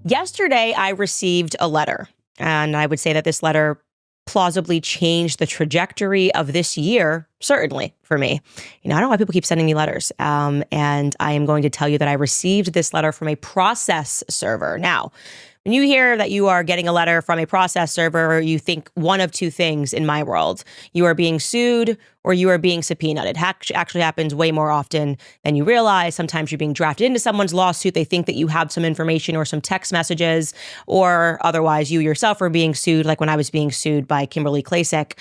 Yesterday, I received a letter, and I would say that this letter plausibly changed the trajectory of this year, certainly for me. I don't know why people keep sending me letters. And I am going to tell you that I received this letter from a process server. Now, when you hear that you are getting a letter from a process server, you think one of two things in my world. You are being sued or you are being subpoenaed. It actually happens way more often than you realize. Sometimes you're being drafted into someone's lawsuit. They think that you have some information or some text messages, or otherwise you yourself are being sued, like when I was being sued by Kimberly Klacik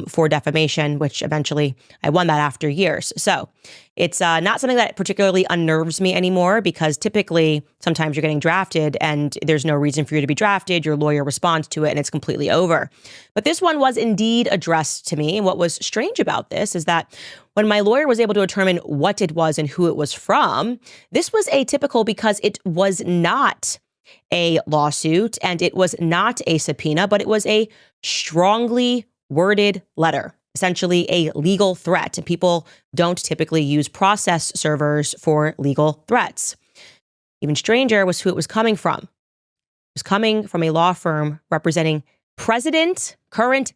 for defamation, which eventually I won that after years. So it's not something that particularly unnerves me anymore, because typically sometimes you're getting drafted and there's no reason for you to be drafted. Your lawyer responds to it and it's completely over. But this one was indeed addressed to me. And what was strange about this is that when my lawyer was able to determine what it was and who it was from, this was atypical because it was not a lawsuit and it was not a subpoena, but it was a strongly worded letter. Essentially a legal threat. And people don't typically use process servers for legal threats. Even stranger was who it was coming from. It was coming from a law firm representing current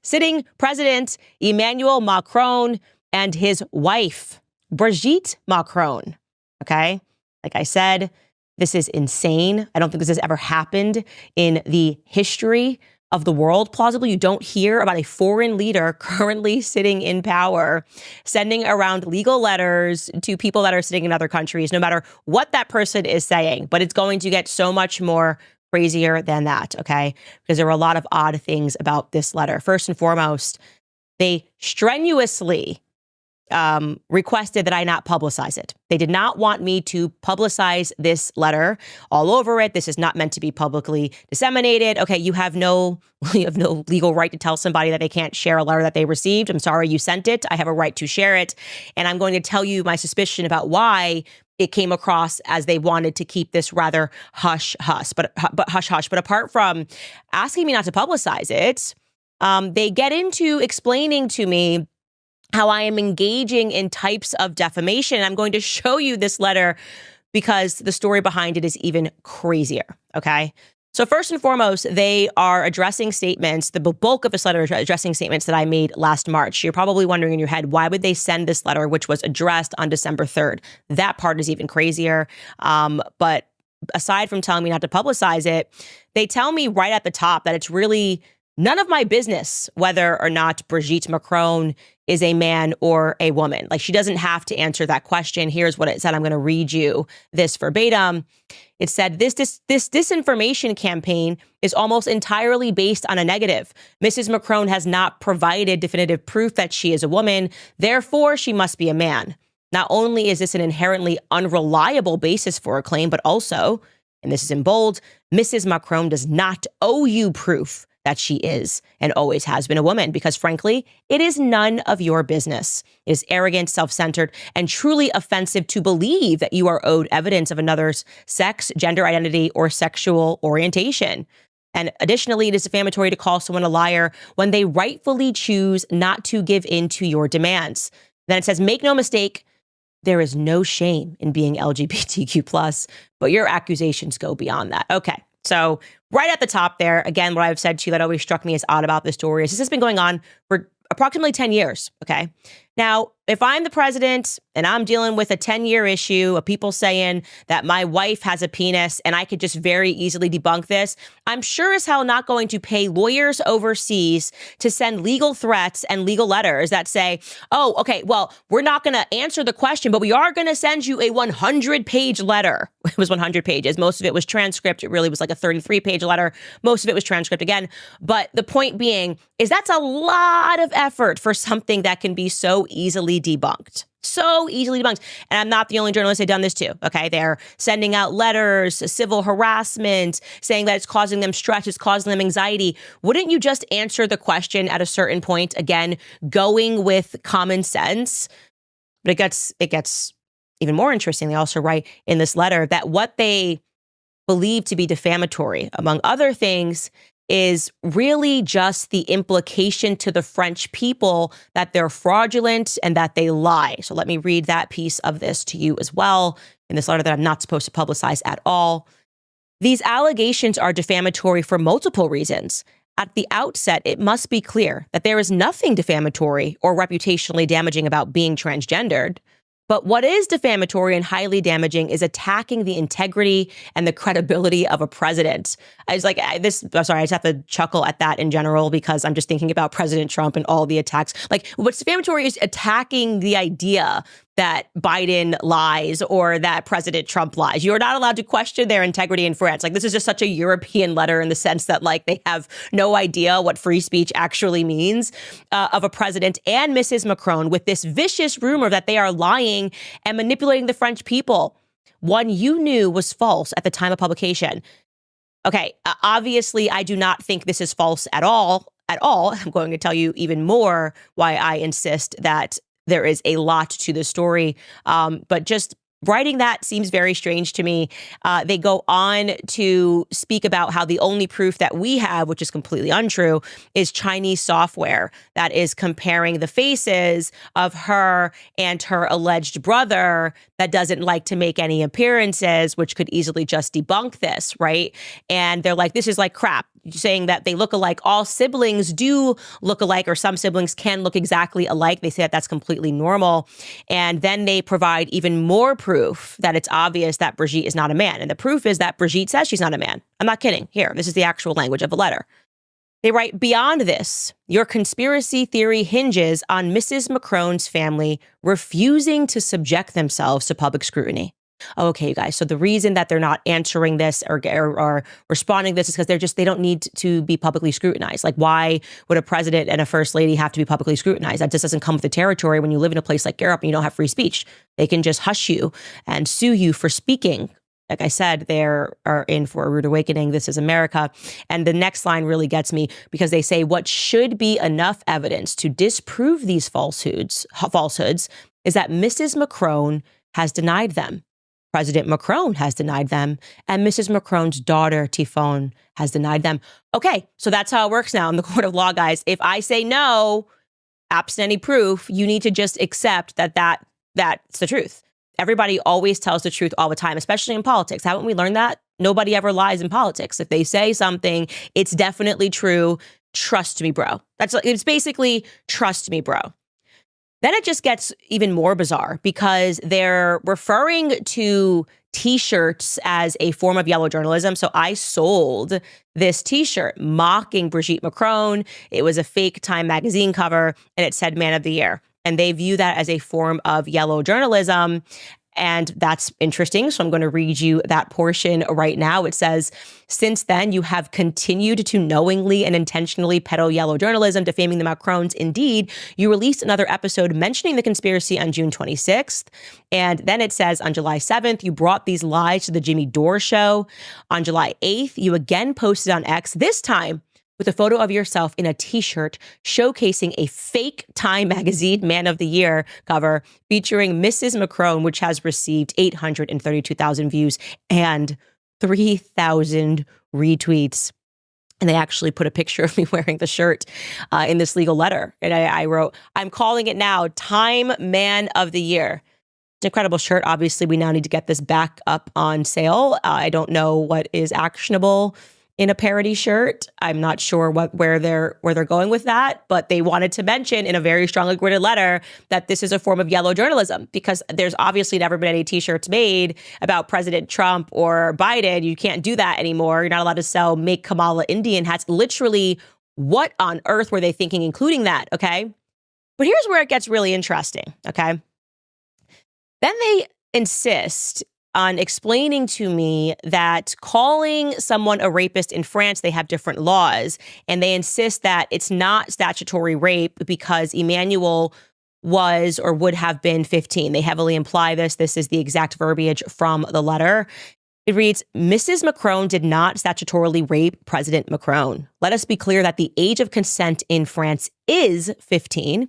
sitting president, Emmanuel Macron, and his wife, Brigitte Macron. Okay? Like I said, this is insane. I don't think this has ever happened in the history of the world. Plausibly, you don't hear about a foreign leader currently sitting in power sending around legal letters to people that are sitting in other countries, no matter what that person is saying. But it's going to get so much more crazier than that, okay? Because there were a lot of odd things about this letter. First and foremost, they strenuously requested that I not publicize it. They did not want me to publicize this letter all over it. This is not meant to be publicly disseminated. Okay, you have no legal right to tell somebody that they can't share a letter that they received. I'm sorry you sent it. I have a right to share it. And I'm going to tell you my suspicion about why it came across as they wanted to keep this rather hush-hush. But hush-hush. But apart from asking me not to publicize it, they get into explaining to me how I am engaging in types of defamation. I'm going to show you this letter because the story behind it is even crazier, okay? So first and foremost, they are addressing statements, the bulk of this letter is addressing statements that I made last March. You're probably wondering in your head, why would they send this letter, which was addressed on December 3rd? That part is even crazier. But aside from telling me not to publicize it, they tell me right at the top that it's really none of my business whether or not Brigitte Macron is a man or a woman. Like, she doesn't have to answer that question. Here's what it said. I'm going to read you this verbatim. It said, this disinformation campaign is almost entirely based on a negative. Mrs. Macron has not provided definitive proof that she is a woman. Therefore, she must be a man. Not only is this an inherently unreliable basis for a claim, but also, and this is in bold, Mrs. Macron does not owe you proof that she is and always has been a woman, because frankly, it is none of your business. It is arrogant, self-centered, and truly offensive to believe that you are owed evidence of another's sex, gender identity, or sexual orientation. And additionally, it is defamatory to call someone a liar when they rightfully choose not to give in to your demands. Then it says, make no mistake, there is no shame in being LGBTQ+, but your accusations go beyond that. Okay. So right at the top there, again, what I've said to you that always struck me as odd about this story is this has been going on for approximately 10 years, okay? Now, if I'm the president and I'm dealing with a 10-year issue of people saying that my wife has a penis and I could just very easily debunk this, I'm sure as hell not going to pay lawyers overseas to send legal threats and legal letters that say, oh, okay, well, we're not going to answer the question, but we are going to send you a 100-page letter. It was 100 pages. Most of it was transcript. It really was like a 33-page letter. Most of it was transcript again. But the point being is that's a lot of effort for something that can be so easily debunked. So easily debunked. And I'm not the only journalist who've done this too. Okay. They're sending out letters, civil harassment, saying that it's causing them stress, it's causing them anxiety. Wouldn't you just answer the question at a certain point? Again, going with common sense. But it gets even more interesting. They also write in this letter that what they believe to be defamatory, among other things, is really just the implication to the French people that they're fraudulent and that they lie. So let me read that piece of this to you as well in this letter that I'm not supposed to publicize at all. These allegations are defamatory for multiple reasons. At the outset, it must be clear that there is nothing defamatory or reputationally damaging about being transgendered. But what is defamatory and highly damaging is attacking the integrity and the credibility of a president. I'm sorry, I just have to chuckle at that in general because I'm just thinking about President Trump and all the attacks. Like, what's defamatory is attacking the idea that Biden lies or that President Trump lies. You're not allowed to question their integrity in France. Like, this is just such a European letter in the sense that, like, they have no idea what free speech actually means of a president and Mrs. Macron with this vicious rumor that they are lying and manipulating the French people. One you knew was false at the time of publication. Okay, obviously, I do not think this is false at all. I'm going to tell you even more why I insist that there is a lot to the story. But just writing that seems very strange to me. They go on to speak about how the only proof that we have, which is completely untrue, is Chinese software that is comparing the faces of her and her alleged brother that doesn't like to make any appearances, which could easily just debunk this, right? And they're like, this is like crap, saying that they look alike. All siblings do look alike, or some siblings can look exactly alike. They say that that's completely normal. And then they provide even more proof that it's obvious that Brigitte is not a man. And the proof is that Brigitte says she's not a man. I'm not kidding. Here, this is the actual language of the letter. They write, beyond this, your conspiracy theory hinges on Mrs. Macron's family refusing to subject themselves to public scrutiny. Okay, you guys. So the reason that they're not answering this or responding to this is because they don't need to be publicly scrutinized. Like, why would a president and a first lady have to be publicly scrutinized? That just doesn't come with the territory when you live in a place like Europe and you don't have free speech. They can just hush you and sue you for speaking. Like I said, they are in for a rude awakening. This is America. And the next line really gets me because they say what should be enough evidence to disprove these falsehoods is that Mrs. Macron has denied them. President Macron has denied them, and Mrs. Macron's daughter, Tifone, has denied them. Okay, so that's how it works now in the court of law, guys. If I say no, absent any proof, you need to just accept that's the truth. Everybody always tells the truth all the time, especially in politics. Haven't we learned that? Nobody ever lies in politics. If they say something, it's definitely true. Trust me, bro. It's basically trust me, bro. Then it just gets even more bizarre because they're referring to T-shirts as a form of yellow journalism. So I sold this T-shirt mocking Brigitte Macron. It was a fake Time magazine cover and it said Man of the Year. And they view that as a form of yellow journalism. And that's interesting. So I'm going to read you that portion right now. It says, since then, you have continued to knowingly and intentionally peddle yellow journalism, defaming the Macrons. Indeed, you released another episode mentioning the conspiracy on June 26th. And then it says on July 7th, you brought these lies to the Jimmy Dore show. On July 8th, you again posted on X, this time with a photo of yourself in a T-shirt showcasing a fake Time magazine Man of the Year cover featuring Mrs. Macron, which has received 832,000 views and 3,000 retweets. And they actually put a picture of me wearing the shirt in this legal letter. And I wrote, I'm calling it now Time Man of the Year. It's an incredible shirt. Obviously, we now need to get this back up on sale. I don't know what is actionable in a parody shirt. I'm not sure where they're going with that, but they wanted to mention in a very strongly worded letter that this is a form of yellow journalism because there's obviously never been any T-shirts made about President Trump or Biden. You can't do that anymore. You're not allowed to sell Make Kamala Indian hats. Literally, what on earth were they thinking, including that? Okay. But here's where it gets really interesting. Okay. Then they insist on explaining to me that calling someone a rapist in France, they have different laws, and they insist that it's not statutory rape because Emmanuel was or would have been 15. They heavily imply this. This is the exact verbiage from the letter. It reads, Mrs. Macron did not statutorily rape President Macron. Let us be clear that the age of consent in France is 15.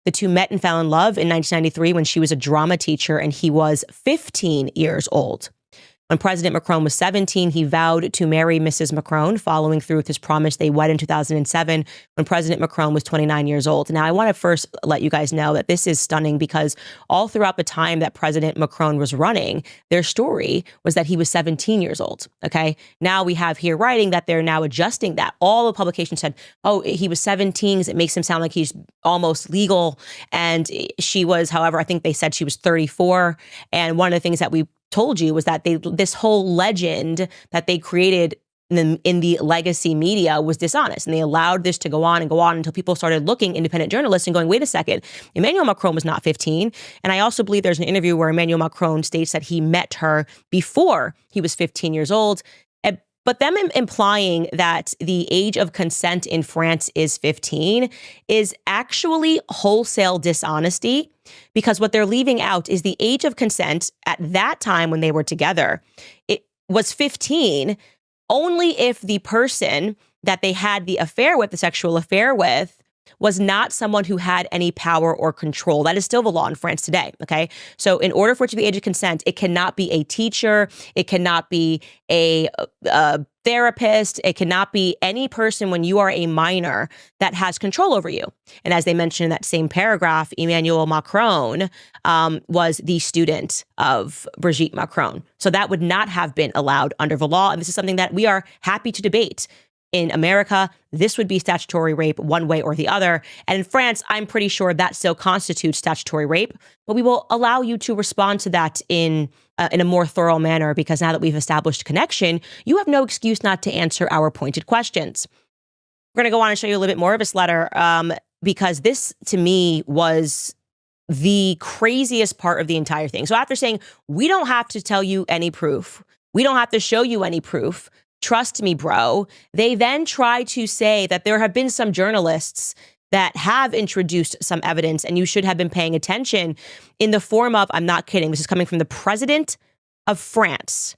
The two met and fell in love in 1993 when she was a drama teacher and he was 15 years old. When President Macron was 17, he vowed to marry Mrs. Macron, following through with his promise. They wed in 2007 when President Macron was 29 years old. Now, I want to first let you guys know that this is stunning because all throughout the time that President Macron was running, their story was that he was 17 years old. Okay. Now we have here writing that they're now adjusting that. All the publications said, oh, he was 17, because it makes him sound like he's almost legal. And she was, however, I think they said she was 34. And one of the things that we told you was that this whole legend that they created in the legacy media was dishonest. And they allowed this to go on and go on until people started looking, independent journalists, and going, wait a second, Emmanuel Macron was not 15. And I also believe there's an interview where Emmanuel Macron states that he met her before he was 15 years old. But them implying that the age of consent in France is 15 is actually wholesale dishonesty, because what they're leaving out is the age of consent at that time when they were together. It was 15 only if the person that they had the affair with, the sexual affair with, was not someone who had any power or control. That is still the law in France today, okay? So in order for it to be age of consent, it cannot be a teacher, it cannot be a therapist, it cannot be any person when you are a minor that has control over you. And as they mentioned in that same paragraph, Emmanuel Macron was the student of Brigitte Macron. So that would not have been allowed under the law. And this is something that we are happy to debate. In America, this would be statutory rape one way or the other. And in France, I'm pretty sure that still constitutes statutory rape. But we will allow you to respond to that in a more thorough manner, because now that we've established connection, you have no excuse not to answer our pointed questions. We're going to go on and show you a little bit more of this letter, because this, to me, was the craziest part of the entire thing. So after saying, we don't have to tell you any proof, we don't have to show you any proof, trust me, bro. They then try to say that there have been some journalists that have introduced some evidence and you should have been paying attention, in the form of, I'm not kidding, this is coming from the president of France.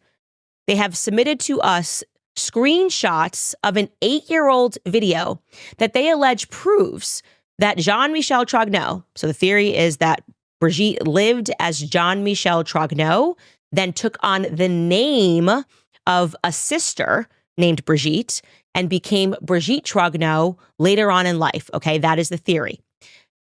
They have submitted to us screenshots of an 8-year-old video that they allege proves that Jean-Michel Trogneau, so the theory is that Brigitte lived as Jean-Michel Trogneau, then took on the name of a sister named Brigitte and became Brigitte Trogneau later on in life. Okay, that is the theory.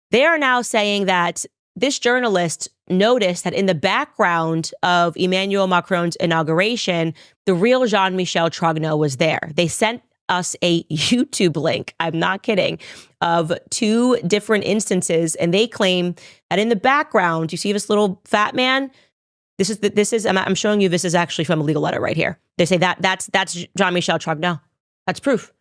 They are now saying that this journalist noticed that in the background of Emmanuel Macron's inauguration, the real Jean-Michel Trogneau was there. They sent us a YouTube link, I'm not kidding, of 2 different instances, and they claim that in the background, you see this little fat man? I'm showing you, this is actually from a legal letter right here. They say that's Jean-Michel Trogneau. That's proof.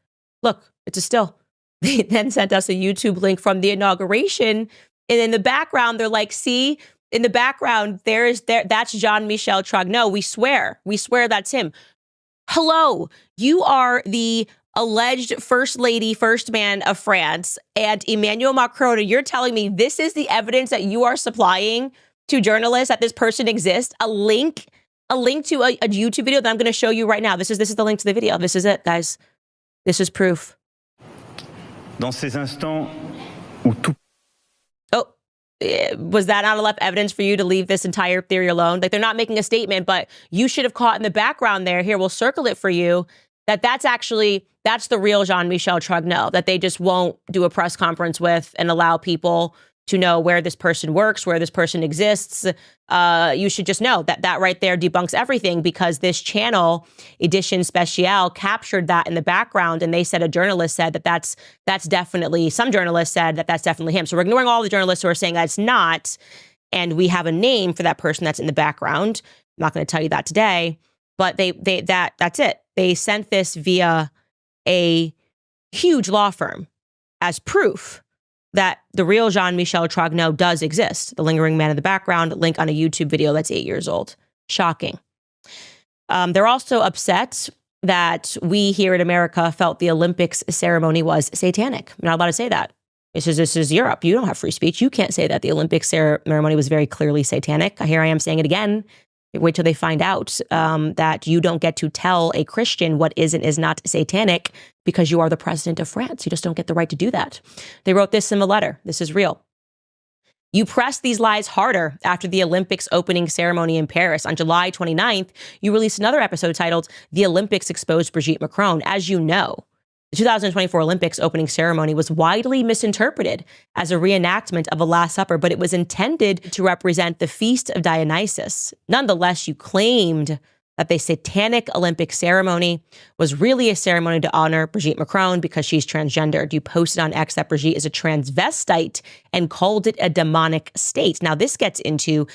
Look, it's a still. They then sent us a YouTube link from the inauguration. And in the background, they're like, see, in the background, that's Jean-Michel Trogneau. We swear that's him. Hello, you are the alleged first lady, first man of France, and Emmanuel Macron, and you're telling me this is the evidence that you are supplying to journalists that this person exists? A link to a YouTube video that I'm going to show you right now. This is the link to the video. This is it, guys. This is proof. Dans ces instants où tout... Oh, was that not enough evidence for you to leave this entire theory alone? Like, they're not making a statement, but you should have caught in the background there. Here, we'll circle it for you. That's the real Jean-Michel Trogneau that they just won't do a press conference with and allow people to know where this person works, where this person exists. You should just know that right there debunks everything, because this channel, Edition Speciale, captured that in the background, and they said, a journalist said that's definitely, some journalists said that's definitely him. So we're ignoring all the journalists who are saying that's not, and we have a name for that person that's in the background. I'm not going to tell you that today, but that's it. They sent this via a huge law firm as proof that the real Jean-Michel Trogneau does exist. The lingering man in the background, link on a YouTube video that's 8 years old. Shocking. They're also upset that we here in America felt the Olympics ceremony was satanic. I'm not allowed to say that. This is Europe. You don't have free speech. You can't say that the Olympics ceremony was very clearly satanic. Here I am saying it again. Wait till they find out that you don't get to tell a Christian what is and is not satanic, because you are the president of France. You just don't get the right to do that. They wrote this in the letter. This is real. You pressed these lies harder after the Olympics opening ceremony in Paris. On July 29th, you released another episode titled The Olympics Exposed Brigitte Macron. As you know, the 2024 Olympics opening ceremony was widely misinterpreted as a reenactment of a Last Supper, but it was intended to represent the Feast of Dionysus. Nonetheless, you claimed that the satanic Olympic ceremony was really a ceremony to honor Brigitte Macron because she's transgendered. You posted on X that Brigitte is a transvestite and called it a demonic state. Now, this gets into